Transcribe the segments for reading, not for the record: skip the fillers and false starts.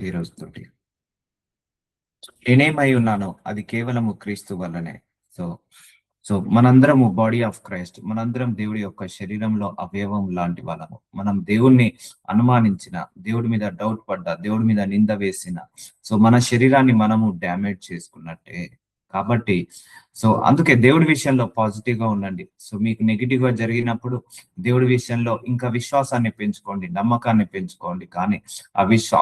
ఈ రోజుతోటి నేనేమై ఉన్నానో అది కేవలము క్రీస్తు వల్లనే. సో సో మనందరము బాడీ ఆఫ్ క్రైస్ట్. మనందరం దేవుడి యొక్క శరీరంలో అవయవం లాంటి వాళ్ళము. మనం దేవుణ్ణి అనుమానించిన, దేవుడి మీద డౌట్ పడ్డ, దేవుడి మీద నింద వేసిన, సో మన శరీరాన్ని మనము డ్యామేజ్ చేసుకున్నట్టే. కాబట్టి అందుకే దేవుడి విషయంలో పాజిటివ్ గా ఉండండి. సో మీకు నెగిటివ్ గా జరిగినప్పుడు దేవుడి విషయంలో ఇంకా విశ్వాసాన్ని పెంచుకోండి, నమ్మకాన్ని పెంచుకోండి. కానీ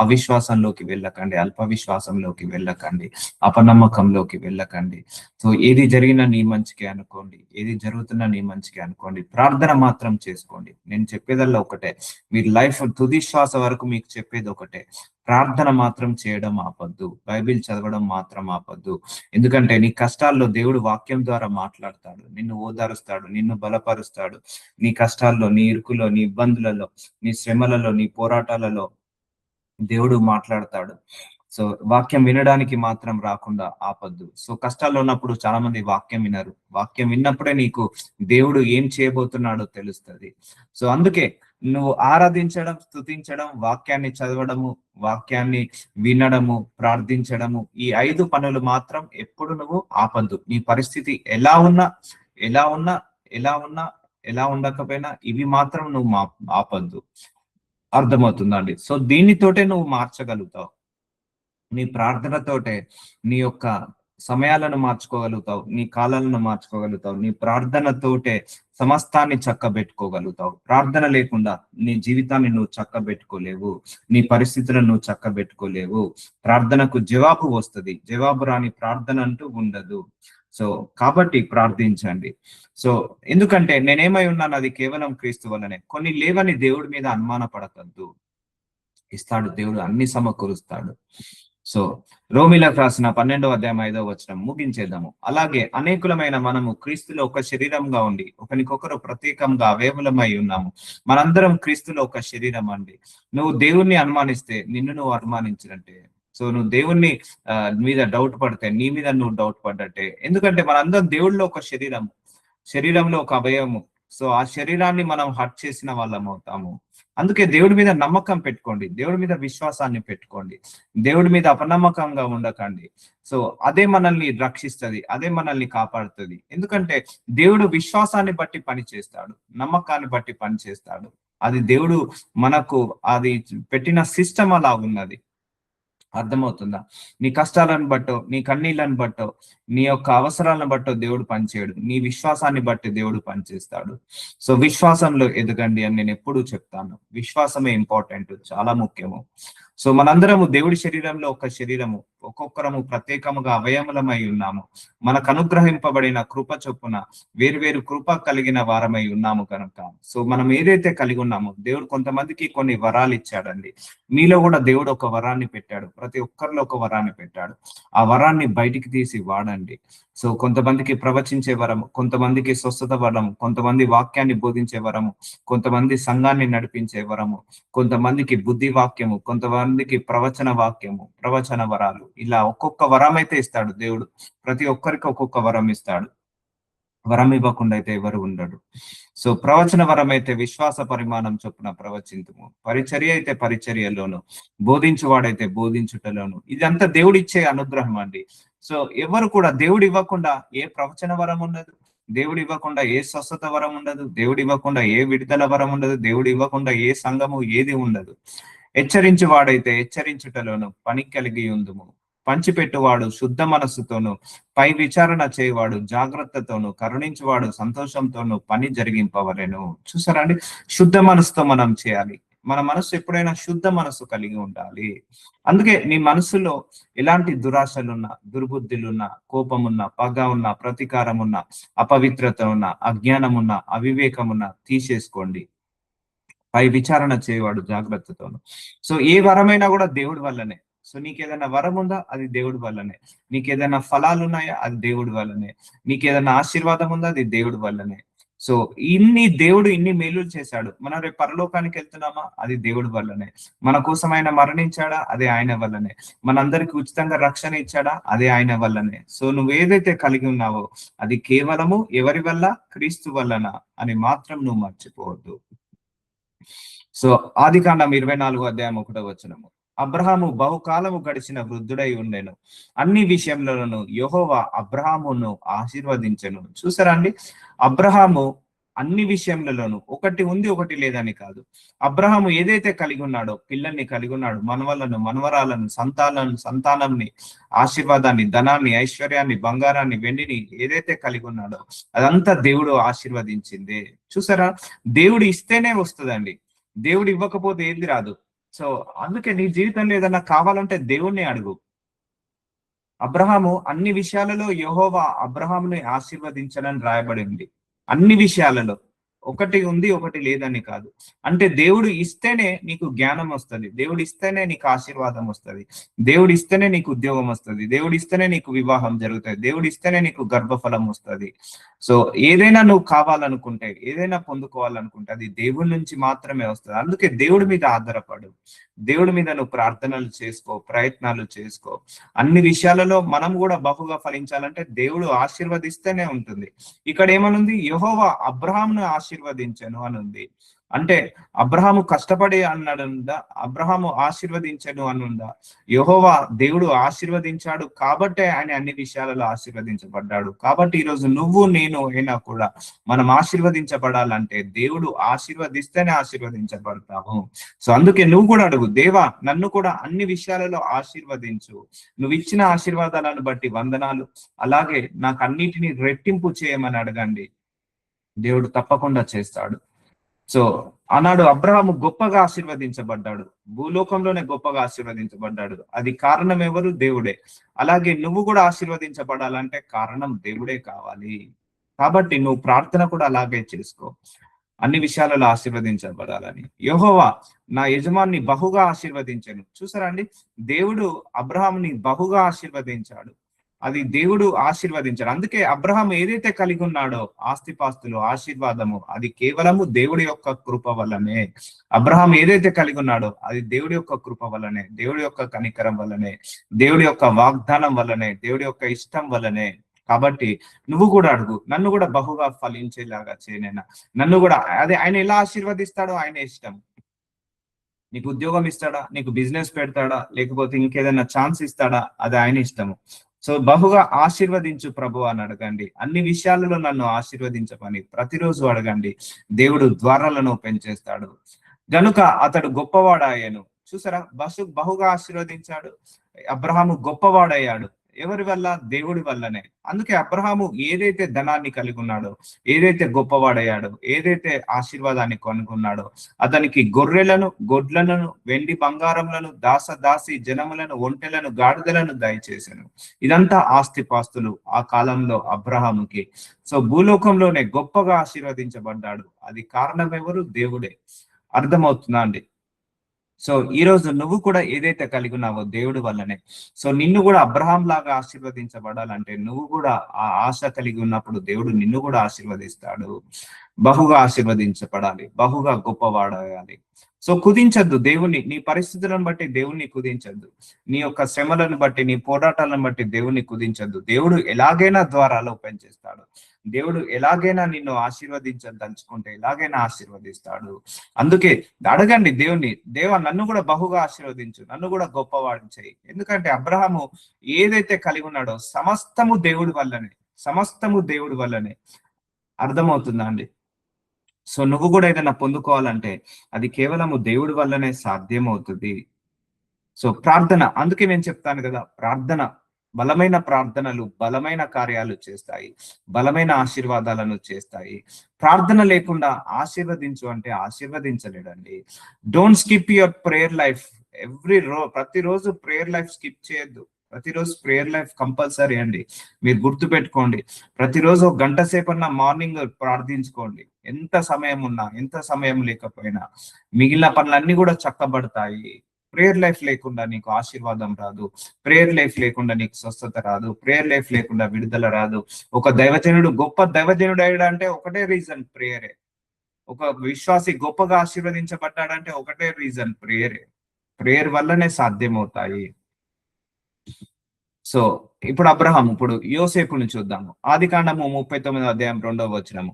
అవిశ్వాసంలోకి వెళ్ళకండి, అల్ప విశ్వాసంలోకి వెళ్ళకండి, అపనమ్మకంలోకి వెళ్ళకండి. సో ఏది జరిగినా నీ మంచికే అనుకోండి, ఏది జరుగుతున్నా నీ మంచికే అనుకోండి. ప్రార్థన మాత్రం చేసుకోండి. నేను చెప్పేదల్లా ఒకటే, మీరు లైఫ్ తుది శ్వాస వరకు మీకు చెప్పేది ఒకటే, ప్రార్థన మాత్రం చేయడం ఆపద్దు, బైబిల్ చదవడం మాత్రం ఆపద్దు. ఎందుకంటే నీ కష్టాల్లో దేవుడు వాక్యం ద్వారా మాట్లాడతాడు, నిన్ను ఓదారుస్తాడు, నిన్ను బలపరుస్తాడు. నీ కష్టాల్లో, నీ ఇరుకులో, నీ ఇబ్బందులలో, నీ శ్రమలలో, నీ పోరాటాలలో దేవుడు మాట్లాడతాడు. సో వాక్యం వినడానికి మాత్రం రాకుండా ఆపద్దు. సో కష్టాల్లో ఉన్నప్పుడు చాలా మంది వాక్యం వినరు. వాక్యం విన్నప్పుడే నీకు దేవుడు ఏం చేయబోతున్నాడో తెలుస్తుంది. సో అందుకే నువ్వు ఆరాధించడం, స్తుతించడం, వాక్యాన్ని చదవడము, వాక్యాన్ని వినడము, ప్రార్థించడము, ఈ 5 పనులు మాత్రం ఎప్పుడు నువ్వు ఆపద్దు. నీ పరిస్థితి ఎలా ఉన్నా, ఎలా ఉన్నా, ఎలా ఉన్నా, ఎలా ఉండకపోయినా ఇవి మాత్రం నువ్వు ఆపద్దు. అర్థమవుతుందా అండి? సో దీనితోటే నువ్వు మార్చగలుగుతావు. నీ ప్రార్థనతోటే నీ యొక్క సమయాలను మార్చుకోగలుగుతావు, నీ కాలాలను మార్చుకోగలుగుతావు. నీ ప్రార్థనతోటే సమస్తాన్ని చక్కబెట్టుకోగలుగుతావు. ప్రార్థన లేకుండా నీ జీవితాన్ని నువ్వు చక్కబెట్టుకోలేవు, నీ పరిస్థితులను నువ్వు చక్కబెట్టుకోలేవు. ప్రార్థనకు జవాబు వస్తుంది, జవాబు రాని ప్రార్థన అంటూ ఉండదు. సో కాబట్టి ప్రార్థించండి. సో ఎందుకంటే నేనేమై ఉన్నాను అది కేవలం క్రీస్తు వల్లనే. కొన్ని లేవని దేవుడి మీద అనుమాన పడకద్దు. ఇస్తాడు దేవుడు, అన్ని సమకూరుస్తాడు. సో రోమిలకు రాసిన 12వ అధ్యాయం 5వ వచనం ముగించేద్దాము. అలాగే అనేకులమైన మనము క్రీస్తులో ఒక శరీరంగా ఉండి ఒకరికొకరు ప్రత్యేకంగా అవయవులమై ఉన్నాము. మనందరం క్రీస్తులో ఒక శరీరం అండి. నువ్వు దేవుణ్ణి అనుమానిస్తే నిన్ను నువ్వు అనుమానించినట్టే. సో నువ్వు దేవుణ్ణి మీద డౌట్ పడితే నీ మీద నువ్వు డౌట్ పడ్డట్టే. ఎందుకంటే మనందరం దేవుళ్ళలో ఒక శరీరంలో ఒక అవయవము. సో ఆ శరీరాన్ని మనం హర్ట్ చేసిన వాళ్ళం అవుతాము. అందుకే దేవుడి మీద నమ్మకం పెట్టుకోండి, దేవుడి మీద విశ్వాసాన్ని పెట్టుకోండి, దేవుడి మీద అపనమ్మకంగా ఉండకండి. సో అదే మనల్ని రక్షిస్తుంది, అదే మనల్ని కాపాడుతుంది. ఎందుకంటే దేవుడు విశ్వాసాన్ని బట్టి పని చేస్తాడు, నమ్మకాన్ని బట్టి పని చేస్తాడు. అది దేవుడు మనకు అది పెట్టిన సిస్టమ్ అలా ఉన్నది. అర్థమవుతుందా? నీ కష్టాలను బట్టో, నీ కన్నీళ్ళని బట్టో, నీ యొక్క అవసరాలను బట్టో దేవుడు పనిచేయడు, నీ విశ్వాసాన్ని బట్టి దేవుడు పనిచేస్తాడు. సో విశ్వాసంలో ఎదగండి అని నేను ఎప్పుడూ చెప్తాను. విశ్వాసమే ఇంపార్టెంట్, చాలా ముఖ్యము. సో మనందరము దేవుడి శరీరంలో ఒక శరీరము, ఒక్కొక్కరము ప్రత్యేకముగా అవయములమై ఉన్నాము. మనకు అనుగ్రహింపబడిన కృప చొప్పున వేరు కృప కలిగిన వారమై ఉన్నాము కనుక, సో మనం ఏదైతే కలిగి ఉన్నామో దేవుడు కొంతమందికి కొన్ని వరాలు ఇచ్చాడండి. మీలో కూడా దేవుడు ఒక వరాన్ని పెట్టాడు, ప్రతి ఒక్కరిలో ఒక వరాన్ని పెట్టాడు. ఆ వరాన్ని బయటికి తీసి వాడండి. సో కొంతమందికి ప్రవచించే వరము, కొంతమందికి స్వస్థత వరము, కొంతమంది వాక్యాన్ని బోధించే వరము, కొంతమంది సంఘాన్ని నడిపించే వరము, కొంతమందికి బుద్ధి వాక్యము, కొంతమందికి ప్రవచన వాక్యము, ప్రవచన వరాలు, ఇలా ఒక్కొక్క వరం అయితే ఇస్తాడు దేవుడు. ప్రతి ఒక్కరికి ఒక్కొక్క వరం ఇస్తాడు. వరం ఇవ్వకుండా అయితే ఎవరు ఉండడు. సో ప్రవచన వరం అయితే విశ్వాస పరిమాణం చొప్పున ప్రవచింతుము, పరిచర్య అయితే పరిచర్యలోను, బోధించువాడైతే బోధించుటలోను. ఇదంతా దేవుడు ఇచ్చే అనుగ్రహం అండి. సో ఎవరు కూడా దేవుడు ఇవ్వకుండా ఏ ప్రవచన వరం ఉండదు, దేవుడు ఇవ్వకుండా ఏ స్వస్థత వరం ఉండదు, దేవుడు ఇవ్వకుండా ఏ విడుదల వరం ఉండదు, దేవుడు ఇవ్వకుండా ఏ సంఘము ఏది ఉండదు. హెచ్చరించువాడైతే హెచ్చరించుటలోను పని కలిగి ఉందుము, పంచిపెట్టువాడు శుద్ధ మనస్సుతోను, పై విచారణ చేయవాడు జాగ్రత్తతోను, కరుణించువాడు సంతోషంతోను పని జరిగింపవలెను. చూసారా అండి? శుద్ధ మనసుతో మనం చేయాలి. మన మనసు ఎప్పుడైనా శుద్ధ మనసు కలిగి ఉండాలి. అందుకే నీ మనసులో ఎలాంటి దురాశలున్నా, దుర్బుద్ధులున్నా, కోపమున్నా, పగ ఉన్నా, ప్రతీకారం ఉన్నా, అపవిత్రత ఉన్నా, అజ్ఞానం ఉన్నా, అవివేకం ఉన్నా తీసేసుకోండి. పై విచారణ చేయవాడు జాగ్రత్తతోను. సో ఏ వరమైనా కూడా దేవుడి వల్లనే. సో నీకేదైనా వరం ఉందా, అది దేవుడి వల్లనే. నీకేదైనా ఫలాలు ఉన్నాయా, అది దేవుడి వల్లనే. నీకేదైనా ఆశీర్వాదం ఉందా, అది దేవుడి వల్లనే. సో దేవుడు ఇన్ని మేలులు చేశాడు. మనం రేపు పరలోకానికి వెళ్తున్నామా, అది దేవుడి వల్లనే. మన కోసం ఆయన మరణించాడా, అది ఆయన వల్లనే. మనందరికి ఉచితంగా రక్షణ ఇచ్చాడా, అది ఆయన వల్లనే. సో నువ్వు ఏదైతే కలిగి ఉన్నావో అది కేవలము ఎవరి వల్ల? క్రీస్తు వల్లన అని మాత్రం నువ్వు మర్చిపోవద్దు. సో ఆదికాండం 24వ అధ్యాయం 1వ వచనము. అబ్రహాము బహుకాలము గడిచిన వృద్ధుడై ఉండెను, అన్ని విషయంలోనూ యెహోవా అబ్రహామును ఆశీర్వదించెను. చూసారా అండి, అబ్రహాము అన్ని విషయంలోనూ, ఒకటి ఉంది ఒకటి లేదని కాదు, అబ్రహాము ఏదైతే కలిగి ఉన్నాడో, పిల్లల్ని కలిగి ఉన్నాడు, మనవలను, మనవరాలను, సంతానంని, ఆశీర్వాదాన్ని, ధనాన్ని, ఐశ్వర్యాన్ని, బంగారాన్ని, వెండిని ఏదైతే కలిగి ఉన్నాడో అదంతా దేవుడు ఆశీర్వదించింది. చూసారా, దేవుడు ఇస్తేనే వస్తుందండి, దేవుడు ఇవ్వకపోతే ఏది రాదు. సో అందుకే నీ జీవితంలో ఏదన్నా కావాలంటే దేవుణ్ణి అడుగు. అబ్రహాము అన్ని విషయాలలో యెహోవా అబ్రహాముని ఆశీర్వదించనని రాయబడింది. అన్ని విషయాలలో, ఒకటి ఉంది ఒకటి లేదని కాదు. అంటే దేవుడు ఇస్తేనే నీకు జ్ఞానం వస్తుంది, దేవుడు ఇస్తేనే నీకు ఆశీర్వాదం వస్తుంది, దేవుడు ఇస్తేనే నీకు ఉద్యోగం వస్తుంది, దేవుడు ఇస్తేనే నీకు వివాహం జరుగుతుంది, దేవుడు ఇస్తేనే నీకు గర్భఫలం వస్తుంది. సో ఏదైనా నువ్వు కావాలనుకుంటే, ఏదైనా పొందుకోవాలనుకుంటే అది దేవుడి నుంచి మాత్రమే వస్తుంది. అందుకే దేవుడి మీద ఆధారపడు, దేవుడి మీద నువ్వు ప్రార్థనలు చేసుకో, ప్రయత్నాలు చేసుకో. అన్ని విషయాలలో మనం కూడా బహుగా ఫలించాలంటే దేవుడు ఆశీర్వదిస్తేనే ఉంటుంది. ఇక్కడ ఏమనుంది, యెహోవా అబ్రహామును ఆశీర్వదించెను అని ఉంది. అంటే అబ్రహాము కష్టపడి అన్నాడుందా, అబ్రహాము ఆశీర్వదించను అనుందా? యెహోవా దేవుడు ఆశీర్వదించాడు కాబట్టే ఆయన అన్ని విషయాలలో ఆశీర్వదించబడ్డాడు. కాబట్టి ఈరోజు నువ్వు నేను అయినా కూడా మనం ఆశీర్వదించబడాలంటే దేవుడు ఆశీర్వదిస్తేనే ఆశీర్వదించబడతాము. సో అందుకే నువ్వు కూడా అడుగు, దేవా నన్ను కూడా అన్ని విషయాలలో ఆశీర్వదించు, నువ్వు ఇచ్చిన ఆశీర్వాదాలను బట్టి వందనాలు, అలాగే నాకు అన్నిటినీ రెట్టింపు చేయమని అడగండి, దేవుడు తప్పకుండా చేస్తాడు. సో ఆనాడు అబ్రహాము గొప్పగా ఆశీర్వదించబడ్డాడు, భూలోకంలోనే గొప్పగా ఆశీర్వదించబడ్డాడు. అది కారణం ఎవరు? దేవుడే. అలాగే నువ్వు కూడా ఆశీర్వదించబడాలంటే కారణం దేవుడే కావాలి. కాబట్టి నువ్వు ప్రార్థన కూడా అలాగే చేసుకో, అన్ని విషయాలలో ఆశీర్వదించబడాలని. యెహోవా నా యజమాన్ని బహుగా ఆశీర్వదించాను. చూసారా అండి, దేవుడు అబ్రహాముని బహుగా ఆశీర్వదించాడు, అది దేవుడు ఆశీర్వదించాడు. అందుకే అబ్రహాం ఏదైతే కలిగి ఉన్నాడో, ఆస్తిపాస్తులు, ఆశీర్వాదము, అది కేవలము దేవుడి యొక్క కృప వల్లనే. అబ్రహాం ఏదైతే కలిగి ఉన్నాడో అది దేవుడి యొక్క కృప వల్లనే, దేవుడి యొక్క కనికరం వల్లనే, దేవుడి యొక్క వాగ్దానం వల్లనే, దేవుడి యొక్క ఇష్టం వల్లనే. కాబట్టి నువ్వు కూడా అడుగు, నన్ను కూడా బహుగా ఫలించేలాగా చేయనైనా, నన్ను కూడా. అదే ఆయన ఎలా ఆశీర్వదిస్తాడో ఆయన ఇష్టం. నీకు ఉద్యోగం ఇస్తాడా, నీకు బిజినెస్ పెడతాడా, లేకపోతే ఇంకేదైనా ఛాన్స్ ఇస్తాడా, అది ఆయన ఇష్టము. సో బహుగా ఆశీర్వదించు ప్రభు అని అడగండి. అన్ని విషయాలలో నన్ను ఆశీర్వదించమని ప్రతిరోజు అడగండి, దేవుడు ద్వారాలను ఓపెన్ చేస్తాడు. గనుక అతడు గొప్పవాడాయను. చూసారా, బహుగా ఆశీర్వదించాడు, అబ్రహాము గొప్పవాడయ్యాడు. ఎవరి వల్ల? దేవుడి వల్లనే. అందుకే అబ్రహాము ఏదైతే ధనాన్ని కలిగి ఉన్నాడో, ఏదైతే గొప్పవాడయ్యాడో, ఏదైతే ఆశీర్వాదాన్ని కొనుక్కున్నాడో, అతనికి గొర్రెలను, గొడ్లను, వెండి బంగారములను, దాసి జనములను, ఒంటెలను, గాడిదలను దయచేశాను. ఇదంతా ఆస్తిపాస్తులు ఆ కాలంలో అబ్రహాముకి. సో భూలోకంలోనే గొప్పగా ఆశీర్వదించబడ్డాడు. అది కారణం ఎవరు? దేవుడే. అర్థమవుతుందా అండి? సో ఈ రోజు నువ్వు కూడా ఏదైతే కలిగి ఉన్నావో దేవుడి వల్లనే. సో నిన్ను కూడా అబ్రహాం లాగా ఆశీర్వదించబడాలంటే నువ్వు కూడా ఆ ఆశ కలిగి ఉన్నప్పుడు దేవుడు నిన్ను కూడా ఆశీర్వదిస్తాడు. బహుగా ఆశీర్వదించబడాలి, బహుగా గొప్పవాడాలి. సో కుదించద్దు దేవుణ్ణి, నీ పరిస్థితులను బట్టి దేవుణ్ణి కుదించద్దు, నీ యొక్క శ్రమలను బట్టి, నీ పోరాటాలను బట్టి దేవుణ్ణి కుదించద్దు. దేవుడు ఎలాగైనా ద్వారాలు ఓపెన్ చేస్తాడు, దేవుడు ఎలాగైనా నిన్ను ఆశీర్వదించదలుచుకుంటే ఎలాగైనా ఆశీర్వదిస్తాడు. అందుకే అడగండి దేవుణ్ణి, దేవా నన్ను కూడా బహుగా ఆశీర్వదించు, నన్ను కూడా గొప్పవాడిని చేయి. ఎందుకంటే అబ్రహాము ఏదైతే కలిగి ఉన్నాడో సమస్తము దేవుడి వల్లనే, సమస్తము దేవుడి వల్లనే. అర్థమవుతుందా అండి? సో నువ్వు కూడా ఏదైనా పొందుకోవాలంటే అది కేవలము దేవుడి వల్లనే సాధ్యమవుతుంది. సో ప్రార్థన, అందుకే నేను చెప్తాను కదా, ప్రార్థన, బలమైన ప్రార్థనలు బలమైన కార్యాలు చేస్తాయి, బలమైన ఆశీర్వాదాలను చేస్తాయి. ప్రార్థన లేకుండా ఆశీర్వదించు అంటే ఆశీర్వదించలేడండి. Don't skip your prayer life. ప్రతిరోజు ప్రేయర్ లైఫ్ స్కిప్ చేయొద్దు. ప్రతిరోజు ప్రేయర్ లైఫ్ కంపల్సరీ అండి. మీరు గుర్తు పెట్టుకోండి, ప్రతిరోజు ఒక గంట సేపన్నా మార్నింగ్ ప్రార్థించుకోండి. ఎంత సమయం ఉన్నా, ఎంత సమయం లేకపోయినా మిగిలిన పనులన్నీ కూడా చక్కబడతాయి. ప్రేయర్ లైఫ్ లేకుండా నీకు ఆశీర్వాదం రాదు, ప్రేయర్ లైఫ్ లేకుండా నీకు స్వస్థత రాదు, ప్రేయర్ లైఫ్ లేకుండా విడుదల రాదు. ఒక దైవజనుడు గొప్ప దైవజనుడు అయ్యాడంటే ఒకటే రీజన్, ప్రేయరే. ఒక విశ్వాసి గొప్పగా ఆశీర్వదించబడ్డాడంటే ఒకటే రీజన్, ప్రేయరే. ప్రేయర్ వల్లనే సాధ్యమవుతాయి. సో ఇప్పుడు అబ్రహాం, ఇప్పుడు యోసేపును చూద్దాము. ఆదికాండము 39:2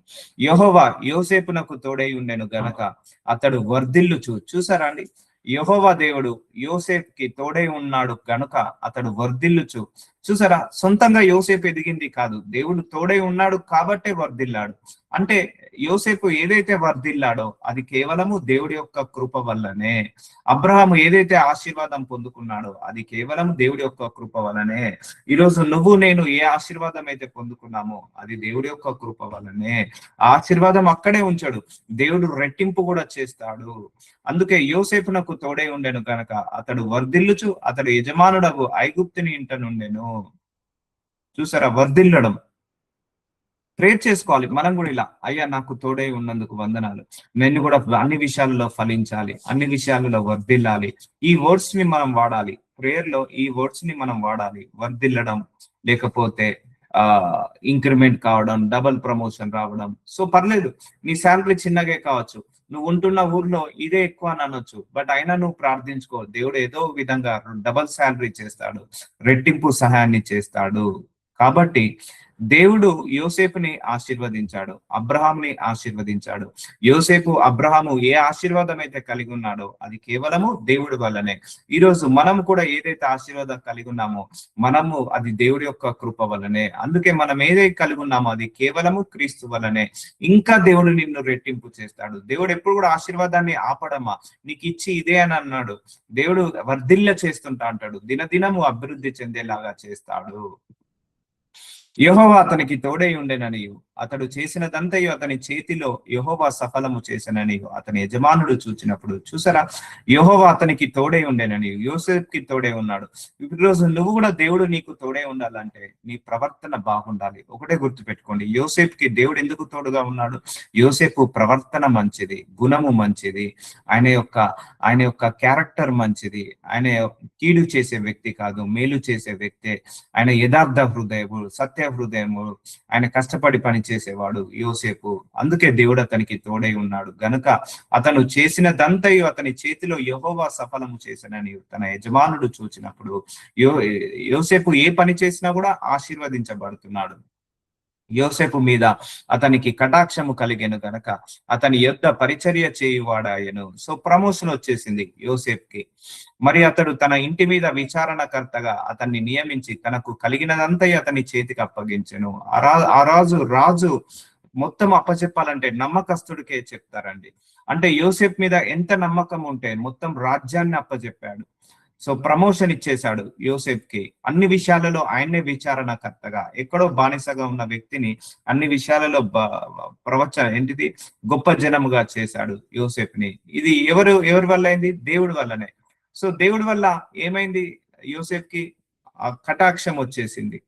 యెహోవా యోసేపునకు తోడై ఉండెను గనక అతడు వర్ధిల్లుచు. చూసారా అండి, యెహోవా దేవుడు యోసేపుకి తోడై ఉన్నాడు గనుక అతడు వర్ధిల్లుచు. చూసారా, సొంతంగా యోసేపు ఎదిగింది కాదు, దేవుడు తోడై ఉన్నాడు కాబట్టే వర్ధిల్లాడు. అంటే యోసేపు ఏదైతే వర్ధిల్లాడో అది కేవలము దేవుడి యొక్క కృప వల్లనే. అబ్రహాము ఏదైతే ఆశీర్వాదం పొందుకున్నాడో అది కేవలం దేవుడి యొక్క కృప వల్లనే. ఈరోజు నువ్వు నేను ఏ ఆశీర్వాదం అయితే పొందుకున్నామో అది దేవుడి యొక్క కృప వల్లనే. ఆ ఆశీర్వాదం అక్కడే ఉంచాడు, దేవుడు రెట్టింపు కూడా చేస్తాడు. అందుకే యోసేపునకు తోడై ఉండెను గనక అతడు వర్ధిల్లుచు అతడు యజమానుడగు ఐగుప్తుని ఇంట నుండెను. చూసారా, వర్ధిల్లడం. ప్రేర్ చేసుకోవాలి మనం కూడా ఇలా, అయ్యా నాకు తోడై ఉన్నందుకు వందనాలు, నేను కూడా అన్ని విషయాల్లో ఫలించాలి, అన్ని విషయాలలో వర్ధిల్లాలి. ఈ వర్డ్స్ ని మనం వాడాలి, ప్రేయర్ లో ఈ వర్డ్స్ ని మనం వాడాలి. వర్ధిల్లడం, లేకపోతే ఇంక్రిమెంట్ కావడం, డబుల్ ప్రమోషన్ రావడం. సో పర్లేదు, నీ శాలరీ చిన్నగే కావచ్చు, నువ్వు ఉంటున్న ఊర్లో ఇదే ఎక్కువ అని అనొచ్చు, బట్ అయినా నువ్వు ప్రార్థించుకో, దేవుడు ఏదో విధంగా డబల్ శాలరీ చేస్తాడు, రెట్టింపు సహాయాన్ని చేస్తాడు. కాబట్టి దేవుడు యోసేపుని ఆశీర్వదించాడు, అబ్రహాంని ఆశీర్వదించాడు. యోసేపు అబ్రహాము ఏ ఆశీర్వాదం అయితే కలిగి ఉన్నాడో అది కేవలము దేవుడి వల్లనే. ఈరోజు మనం కూడా ఏదైతే ఆశీర్వాదం కలిగి ఉన్నామో మనము అది దేవుడి యొక్క కృప వల్లనే. అందుకే మనం ఏదైతే కలిగి ఉన్నామో అది కేవలము క్రీస్తు వల్లనే. ఇంకా దేవుడు నిన్ను రెట్టింపు చేస్తాడు. దేవుడు ఎప్పుడు కూడా ఆశీర్వాదాన్ని ఆపడమా, నీకు ఇచ్చి ఇదే అని అన్నాడు. దేవుడు వర్ధిల్ల చేస్తుంటా అంటాడు, దినదినము అభివృద్ధి చెందేలాగా చేస్తాడు. యెహోవా అతనికి తోడై ఉండెననియు అతడు చేసినదంతయు అతని చేతిలో యెహోవా సఫలము చేసిననియు అతని యజమానుడు చూచినప్పుడు. చూసారా, యెహోవా అతనికి తోడై ఉండెననియు, యోసేపుకి తోడై ఉన్నాడు. ఈరోజు నువ్వు కూడా దేవుడు నీకు తోడై ఉండాలంటే నీ ప్రవర్తన బాగుండాలి. ఒకటే గుర్తుపెట్టుకోండి, యోసేపుకి దేవుడు ఎందుకు తోడుగా ఉన్నాడు? యోసేపు ప్రవర్తన మంచిది, గుణము మంచిది, ఆయన యొక్క క్యారెక్టర్ మంచిది. ఆయన కీడు చేసే వ్యక్తి కాదు, మేలు చేసే వ్యక్తే. ఆయన యథార్థ హృదయము, సత్య హృదయము, ఆయన కష్టపడి పని చేసేవాడు యోసేపు. అందుకే దేవుడు అతనికి తోడై ఉన్నాడు గనుక అతను చేసినదంతయు అతని చేతిలో యెహోవా సఫలము చేసినని తన యజమానుడు చూచినప్పుడు యోసేపు ఏ పని చేసినా కూడా ఆశీర్వదించబడుతున్నాడు. యోసేపు మీద అతనికి కటాక్షము కలిగెను గనక అతని యొద్ద పరిచర్య చేయువాడాయను. సో ప్రమోషన్ వచ్చేసింది యోసేపుకి. మరి అతడు తన ఇంటి మీద విచారణకర్తగా అతన్ని నియమించి తనకు కలిగినదంతా అతని చేతికి అప్పగించెను. రాజు మొత్తం అప్పచెప్పాలంటే నమ్మకస్తుడికే చెప్తారండి. అంటే యోసేపు మీద ఎంత నమ్మకం ఉంటే మొత్తం రాజ్యాన్ని అప్పచెప్పాడు. సో ప్రమోషన్ ఇచ్చేశాడు యోసేపుకి. అన్ని విషయాలలో ఆయన్నే విచారణకర్తగా, ఎక్కడో బానిసగా ఉన్న వ్యక్తిని అన్ని విషయాలలో ఏంటిది గొప్ప జనముగా చేశాడు యోసేపుని. ఇది ఎవరి వల్ల అయింది? దేవుడి వల్లనే. సో దేవుడి వల్ల ఏమైంది? యోసేపుకి కటాక్షం వచ్చేసింది.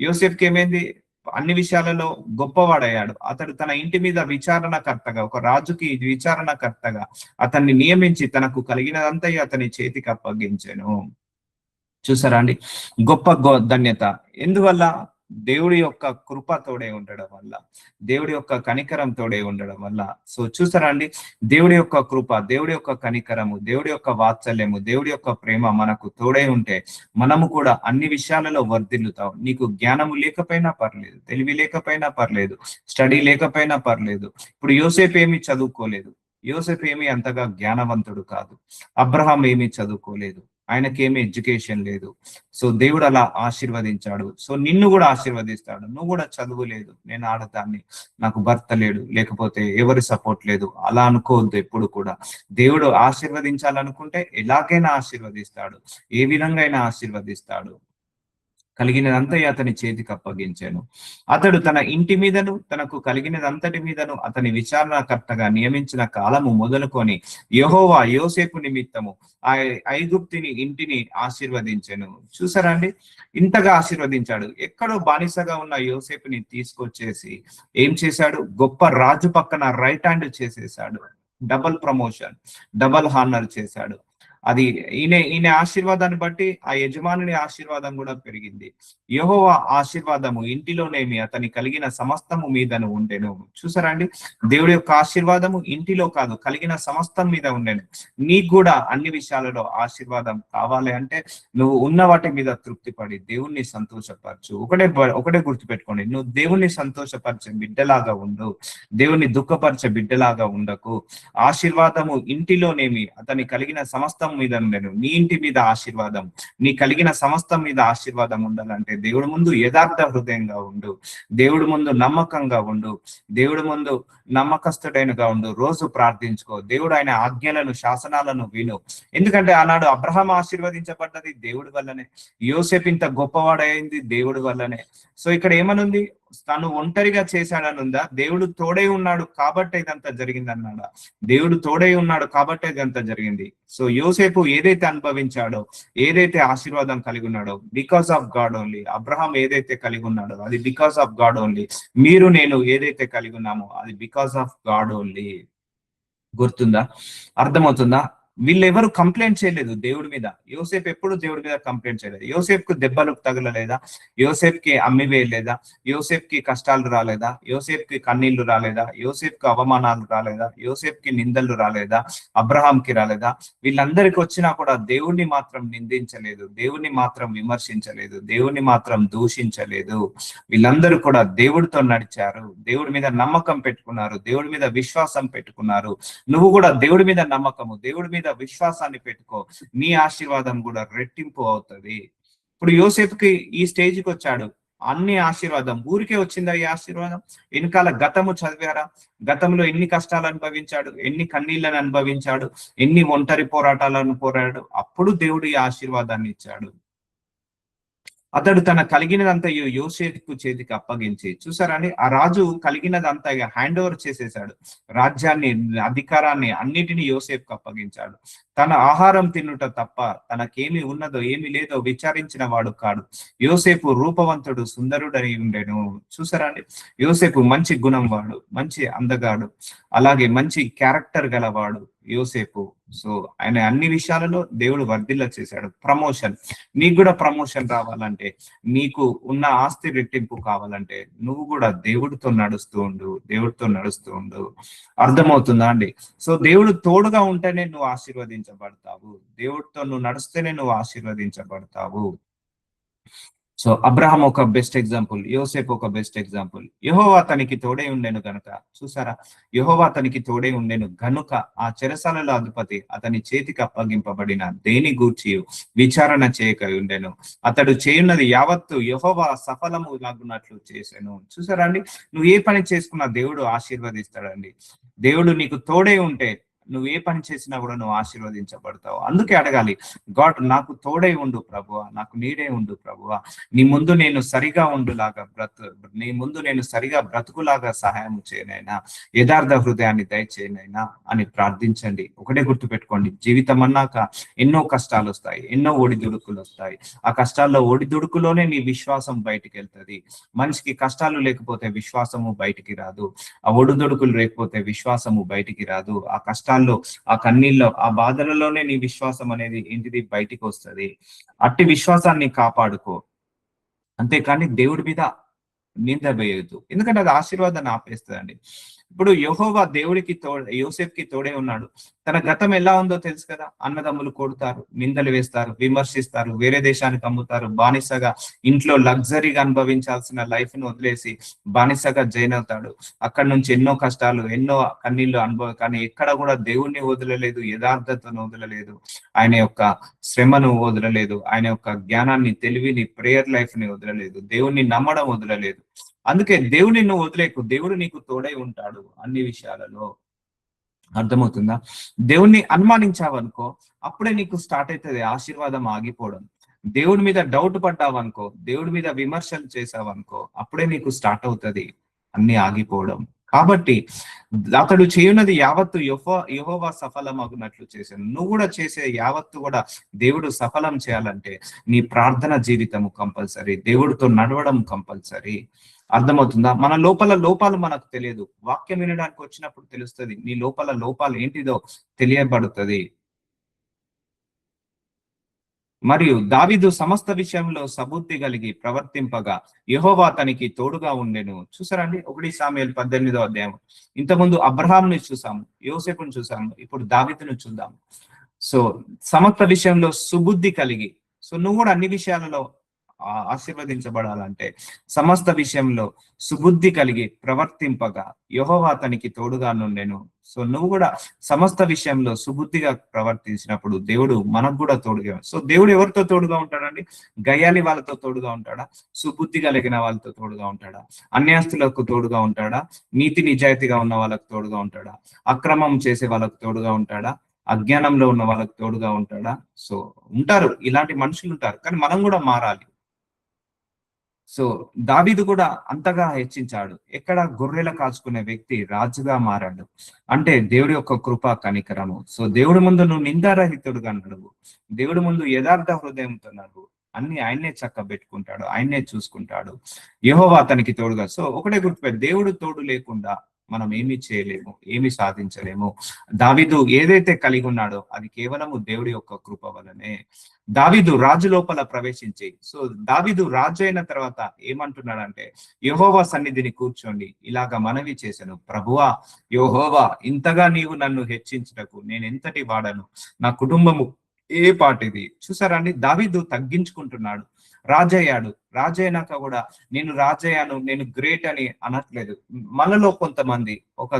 యోసేపుకి ఏమైంది? అన్ని విషయాలలో గొప్పవాడయ్యాడు. అతడు తన ఇంటి మీద విచారణకర్తగా, ఒక రాజుకి విచారణకర్తగా అతన్ని నియమించి తనకు కలిగినదంతా అతని చేతికి అప్పగించెను. చూసారా అండి, గొప్ప ధన్యత. ఎందువల్ల? దేవుడి యొక్క కృప తోడే ఉండడం వల్ల, దేవుడి యొక్క కనికరం తోడే ఉండడం వల్ల. సో చూసారా అండి, దేవుడి యొక్క కృప, దేవుడి యొక్క కనికరము, దేవుడి యొక్క వాత్సల్యము, దేవుడి యొక్క ప్రేమ మనకు తోడే ఉంటే మనము కూడా అన్ని విషయాలలో వర్ధిల్లుతాం. నీకు జ్ఞానము లేకపోయినా పర్లేదు, తెలివి లేకపోయినా పర్లేదు, స్టడీ లేకపోయినా పర్లేదు. ఇప్పుడు యోసేపు ఏమీ చదువుకోలేదు, యోసేపు ఏమీ అంతగా జ్ఞానవంతుడు కాదు, అబ్రహాం ఏమీ చదువుకోలేదు, ఆయనకేమీ ఎడ్యుకేషన్ లేదు. సో దేవుడు అలా ఆశీర్వదించాడు. సో నిన్ను కూడా ఆశీర్వదిస్తాడు. నువ్వు కూడా చదువు లేదు, నేను ఆడదాన్ని, నాకు భర్త లేడు, లేకపోతే ఎవరి సపోర్ట్ లేదు, అలా అనుకోవద్దు ఎప్పుడు కూడా. దేవుడు ఆశీర్వదించాలనుకుంటే ఎలాగైనా ఆశీర్వదిస్తాడు, ఏ విధంగా అయినా ఆశీర్వదిస్తాడు. కలిగినదంతా అతని చేతికి అప్పగించాను. అతడు తన ఇంటి మీదను తనకు కలిగినదంతటి మీదను అతని విచారణకర్తగా నియమించిన కాలము మొదలుకొని యెహోవా యోసేపు నిమిత్తము ఆ ఐగుప్తుని ఇంటిని ఆశీర్వదించెను. చూసారా అండి, ఇంతగా ఆశీర్వదించాడు. ఎక్కడో బానిసగా ఉన్న యోసేపుని తీసుకొచ్చేసి ఏం చేశాడు? గొప్ప రాజు పక్కన రైట్ హ్యాండ్ చేసేసాడు. డబల్ ప్రమోషన్, డబల్ హానర్ చేశాడు. అది ఈయన ఆశీర్వాదాన్ని బట్టి ఆ యజమానుని ఆశీర్వాదం కూడా పెరిగింది. యెహోవా ఆశీర్వాదము ఇంటిలోనేమి అతని కలిగిన సమస్తము మీదను ఉండెను. చూసారా అండి, దేవుడి యొక్క ఆశీర్వాదము ఇంటిలో కాదు, కలిగిన సమస్తం మీద ఉండెను. నీకు కూడా అన్ని విషయాలలో ఆశీర్వాదం కావాలి అంటే నువ్వు ఉన్న వాటి మీద తృప్తి పడి దేవుణ్ణి సంతోషపరచు. ఒకటే గుర్తుపెట్టుకోండి, నువ్వు దేవుణ్ణి సంతోషపరిచే బిడ్డలాగా ఉండు, దేవుణ్ణి దుఃఖపరిచే బిడ్డలాగా ఉండకు. ఆశీర్వాదము ఇంటిలోనేమి అతని కలిగిన సమస్తం మీద ఉండెను. నీ ఇంటి మీద ఆశీర్వాదం, నీ కలిగిన సమస్తం మీద ఆశీర్వాదం ఉండాలంటే దేవుడి ముందు యథార్థ హృదయంగా ఉండు, దేవుడి ముందు నమ్మకంగా ఉండు, దేవుడి ముందు నమ్మకస్తుడైనగా ఉండు. రోజు ప్రార్థించుకో, దేవుడు ఆయన ఆజ్ఞలను శాసనాలను విను. ఎందుకంటే ఆనాడు అబ్రహాం ఆశీర్వదించబడ్డది దేవుడి వల్లనే, యోసేపు ఇంత గొప్పవాడైంది దేవుడి వల్లనే. సో ఇక్కడ ఏమనుంది, తను ఒంటరిగా చేశాడని ఉందా, దేవుడు తోడై ఉన్నాడు కాబట్టి ఇదంతా జరిగింది అన్నాడా? దేవుడు తోడై ఉన్నాడు కాబట్టి ఇదంతా జరిగింది. సో యోసేపు ఏదైతే అనుభవించాడో, ఏదైతే ఆశీర్వాదం కలిగి ఉన్నాడో, because of God only. Abraham ఏదైతే కలిగి ఉన్నాడో అది బికాస్ ఆఫ్ గాడ్ ఓన్లీ. మీరు నేను ఏదైతే కలిగి ఉన్నామో అది బికాస్ ఆఫ్ గాడ్ ఓన్లీ. గుర్తుందా? అర్థమవుతుందా? వీళ్ళెవరు కంప్లైంట్ చేయలేదు దేవుడి మీద. యోసేపు ఎప్పుడు దేవుడి మీద కంప్లైంట్ చేయలేదు. యోసేపుకు దెబ్బలు తగలలేదా? యోసేపుకి అమ్మి వేయలేదా? యోసేపుకి కష్టాలు రాలేదా? యోసేపుకి కన్నీళ్లు రాలేదా? యోసేపుకి అవమానాలు రాలేదా? యోసేపుకి నిందలు రాలేదా? అబ్రహాంకి రాలేదా? వీళ్ళందరికి వచ్చినా కూడా దేవుణ్ణి మాత్రం నిందించలేదు, దేవుణ్ణి మాత్రం విమర్శించలేదు, దేవుణ్ణి మాత్రం దూషించలేదు. వీళ్ళందరూ కూడా దేవుడితో నడిచారు, దేవుడి మీద నమ్మకం పెట్టుకున్నారు, దేవుడి మీద విశ్వాసం పెట్టుకున్నారు. నువ్వు కూడా దేవుడి మీద నమ్మకము, దేవుడి మీద విశ్వాసాన్ని పెట్టుకో, నీ ఆశీర్వాదం కూడా రెట్టింపు అవుతుంది. ఇప్పుడు యోసేపుకి ఈ స్టేజ్కి వచ్చాడు, అన్ని ఆశీర్వాదం ఊరికే వచ్చిందా? ఈ ఆశీర్వాదం వెనకాల గతము చదివారా? గతంలో ఎన్ని కష్టాలు అనుభవించాడు, ఎన్ని కన్నీళ్లను అనుభవించాడు, ఎన్ని ఒంటరి పోరాటాలను పోరాడు, అప్పుడు దేవుడు ఈ ఆశీర్వాదాన్ని ఇచ్చాడు. అతడు తన కలిగినదంతా యోసేపు చేతికి అప్పగించి, చూసారని ఆ రాజు కలిగినదంతా హ్యాండ్ ఓవర్ చేసేసాడు. రాజ్యాన్ని, అధికారాన్ని అన్నిటినీ యోసేపుకు అప్పగించాడు. తన ఆహారం తిన్నుట తప్ప తనకేమి ఉన్నదో ఏమి లేదో విచారించిన వాడు కాడు. యోసేపు రూపవంతుడు, సుందరుడని ఉండెను. చూసారండి, యోసేపు మంచి గుణం వాడు, మంచి అందగాడు, అలాగే మంచి క్యారెక్టర్ గలవాడు యోసేపు. సో ఆయన అన్ని విషయాలలో దేవుడు వర్ధిల్ల చేశాడు. ప్రమోషన్, నీకు కూడా ప్రమోషన్ రావాలంటే, నీకు ఉన్న ఆస్తి రెట్టింపు కావాలంటే నువ్వు కూడా దేవుడితో నడుస్తూ ఉండు, దేవుడితో నడుస్తూ ఉండు. అర్థమవుతుందా అండి? సో దేవుడు తోడుగా ఉంటేనే నువ్వు ఆశీర్వదించబడతావు, దేవుడితో నువ్వు నడుస్తేనే నువ్వు ఆశీర్వదించబడతావు. సో అబ్రహాం ఒక బెస్ట్ ఎగ్జాంపుల్, యోసేపు ఒక బెస్ట్ ఎగ్జాంపుల్. యెహోవా అతనికి తోడై ఉండెను గనుక, చూసారా, యెహోవా అతనికి తోడై ఉండెను గనుక ఆ చెరసాలలో అధిపతి అతని చేతికి అప్పగింపబడిన దేని గూర్చి విచారణ చేయక ఉండెను. అతడు చేయున్నది యావత్తు యెహోవా సఫలము లాగున్నట్లు చేశాను. చూసారా అండి, నువ్వు ఏ పని చేసుకున్నా దేవుడు ఆశీర్వదిస్తాడండి. దేవుడు నీకు తోడై ఉంటే నువ్వు ఏ పని చేసినా కూడా నువ్వు ఆశీర్వదించబడతావు. అందుకే అడగాలి, గాడ్ నాకు తోడై ఉండు ప్రభువా, నాకు నీడే ఉండు ప్రభువా, నీ ముందు నేను సరిగా ఉండులాగా నీ ముందు నేను సరిగా బ్రతుకులాగా సహాయం చేయనైనా, యథార్థ హృదయాన్ని దయచేయనైనా అని ప్రార్థించండి. ఒకటే గుర్తుపెట్టుకోండి, జీవితం అన్నాక ఎన్నో కష్టాలు వస్తాయి, ఎన్నో ఒడిదుడుకులు వస్తాయి. ఆ కష్టాల్లో ఒడిదుడుకులోనే నీ విశ్వాసం బయటికి వెళ్తుంది. మనిషికి కష్టాలు లేకపోతే విశ్వాసము బయటికి రాదు, ఆ ఒడిదుడుకులు లేకపోతే విశ్వాసము బయటికి రాదు. ఆ కష్టాల్లో, ఆ కన్నీళ్ళలో, ఆ బాధలలోనే నీ విశ్వాసం అనేది ఏంటిది బయటికి వస్తుంది. అట్టి విశ్వాసాన్ని కాపాడుకో, అంతేకాని దేవుడి మీద నింద వేయొద్దు, ఎందుకంటే అది ఆశీర్వాదాన్ని ఆపేస్తుందండి. ఇప్పుడు యెహోవా దేవుడికి యోసేపుకి తోడే ఉన్నాడు. తన గతం ఎలా ఉందో తెలుసు కదా, అన్నదమ్ములు కొడతారు, నిందలు వేస్తారు, విమర్శిస్తారు, వేరే దేశానికి అమ్ముతారు, బానిసగా ఇంట్లో లగ్జరీగా అనుభవించాల్సిన లైఫ్ ను వదిలేసి బానిసగా జైన్ అవుతాడు. అక్కడ నుంచి ఎన్నో కష్టాలు, ఎన్నో కన్నీళ్లు కానీ ఎక్కడ కూడా దేవుణ్ణి వదలలేదు, యథార్థతను వదలలేదు, ఆయన యొక్క శ్రమను వదలలేదు, ఆయన యొక్క జ్ఞానాన్ని, తెలివిని, ప్రేయర్ లైఫ్ ని వదలలేదు, దేవుణ్ణి నమ్మడం వదలలేదు. అందుకే దేవుడిని నువ్వు వదిలేకు, దేవుడు నీకు తోడై ఉంటాడు అన్ని విషయాలలో. అర్థమవుతుందా? దేవుణ్ణి అనుమానించావనుకో, అప్పుడే నీకు స్టార్ట్ అవుతుంది ఆశీర్వాదం ఆగిపోవడం. దేవుడి మీద డౌట్ పడ్డావనుకో, దేవుడి మీద విమర్శలు చేసావనుకో, అప్పుడే నీకు స్టార్ట్ అవుతుంది అన్ని ఆగిపోవడం. కాబట్టి అతడు చేయున్నది యావత్తు యెహోవా సఫలమగునట్లు చేశాను. నువ్వు కూడా చేసే యావత్తు కూడా దేవుడు సఫలం చేయాలంటే నీ ప్రార్థన జీవితము కంపల్సరీ, దేవుడితో నడవడం కంపల్సరీ. అర్థమవుతుందా? మన లోపల లోపాలు మనకు తెలియదు, వాక్యం వినడానికి వచ్చినప్పుడు తెలుస్తుంది. నీ లోపల లోపాలు ఏంటిదో తెలియబడుతుంది. మరియు దావీదు సమస్త విషయంలో సబుద్ధి కలిగి ప్రవర్తింపగా యెహోవా తనకి తోడుగా ఉండెను. చూసారండి 1 సాముయేలు 18వ అధ్యాయం. ఇంతకుముందు అబ్రహాంని చూసాము, యోసేపుని చూసాము, ఇప్పుడు దావీదును చూద్దాము. సో సమస్త విషయంలో సుబుద్ధి కలిగి, సో నువ్వు కూడా అన్ని విషయాలలో ఆశీర్వదించబడాలంటే సమస్త విషయంలో సుబుద్ధి కలిగి ప్రవర్తింపగా యెహోవా అతనికి తోడుగా నుండెను. సో నువ్వు కూడా సమస్త విషయంలో సుబుద్ధిగా ప్రవర్తించినప్పుడు దేవుడు మనకు కూడా తోడుగా. సో దేవుడు ఎవరితో తోడుగా ఉంటాడండి? గయ్యాలి వాళ్ళతో తోడుగా ఉంటాడా? సుబుద్ధి కలిగిన వాళ్ళతో తోడుగా ఉంటాడా? అన్యాస్తులకు తోడుగా ఉంటాడా? నీతి నిజాయితీగా ఉన్న వాళ్ళకు తోడుగా ఉంటాడా? అక్రమం చేసే వాళ్ళకు తోడుగా ఉంటాడా? అజ్ఞానంలో ఉన్న వాళ్ళకు తోడుగా ఉంటాడా? సో ఉంటారు, ఇలాంటి మనుషులు ఉంటారు, కానీ మనం కూడా మారాలి. సో దావీదు కూడా అంతగా హెచ్చించాడు. ఎక్కడ గొర్రెల కాచుకునే వ్యక్తి రాజుగా మారాడు అంటే దేవుడి యొక్క కృప కనికరము. సో దేవుడి ముందు నువ్వు నిందారహితుడుగా నడువు, దేవుడి ముందు యథార్థ హృదయంతో నడువు, అన్ని ఆయన్నే చక్కబెట్టుకుంటాడు, ఆయన్నే చూసుకుంటాడు. యెహోవా అతనికి తోడుగా. సో ఒకటే గుర్తుపెట్టి, దేవుడు తోడు లేకుండా మనం ఏమి చేయలేము, ఏమి సాధించలేము. దావీదు ఏదైతే కలిగి ఉన్నాడో అది కేవలము దేవుడి యొక్క కృప వలనే. దావీదు రాజు లోపల ప్రవేశించి, సో దావీదు రాజు అయిన తర్వాత ఏమంటున్నాడంటే, యెహోవా సన్నిధిని కూర్చోండి ఇలాగా మనవి చేశాను, ప్రభువా యెహోవా ఇంతగా నీవు నన్ను హెచ్చించుటకు నేను ఎంతటి వాడను, నా కుటుంబము ఏ పాటిది. చూసారండి, దావీదు తగ్గించుకుంటున్నాడు. రాజయ్యాడు, రాజైనాక కూడా నేను రాజయ్యాను, నేను గ్రేట్ అని అనట్లేదు. మనలో కొంతమంది ఒక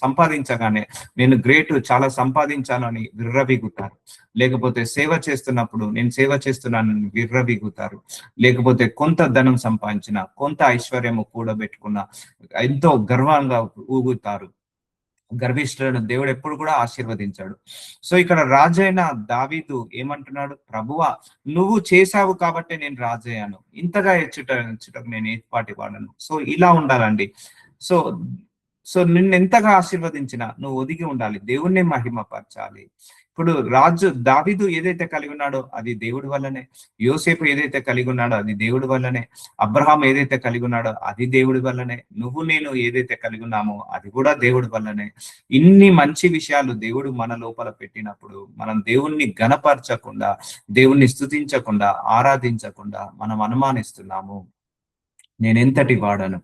సంపాదించగానే నేను గ్రేట్, చాలా సంపాదించాను అని విర్రవీగుతారు. లేకపోతే సేవ చేస్తున్నప్పుడు నేను సేవ చేస్తున్నానని విర్రవీగుతారు. లేకపోతే కొంత ధనం సంపాదించిన, కొంత ఐశ్వర్యము కూడబెట్టుకున్న ఎంతో గర్వంగా ఊగుతారు. గర్విష్ఠులను దేవుడు ఎప్పుడు కూడా ఆశీర్వదించాడు. సో ఇక్కడ రాజైన దావీదు ఏమంటున్నాడు? ప్రభువా నువ్వు చేశావు కాబట్టి నేను రాజయ్యాను, ఇంతగా హెచ్చుటకు నేను ఏర్పాటి వాడను. సో ఇలా ఉండాలండి. సో సో నిన్ను ఎంతగా ఆశీర్వదించినా నువ్వు ఒదిగి ఉండాలి, దేవుణ్ణి మహిమపరచాలి. ఇప్పుడు రాజు దావీదు ఏదైతే కలిగి ఉన్నాడో అది దేవుడి వల్లనే. యోసేపు ఏదైతే కలిగి ఉన్నాడో అది దేవుడి వల్లనే. అబ్రహాం ఏదైతే కలిగి ఉన్నాడో అది దేవుడి వల్లనే. నువ్వు నేను ఏదైతే కలిగి ఉన్నామో అది కూడా దేవుడి వల్లనే. ఇన్ని మంచి విషయాలు దేవుడు మన లోపల పెట్టినప్పుడు మనం దేవుణ్ణి గణపరచకుండా, దేవుణ్ణి స్తుతించకుండా, ఆరాధించకుండా మనం అనుమానిస్తున్నాము. నేనెంతటి వాడను,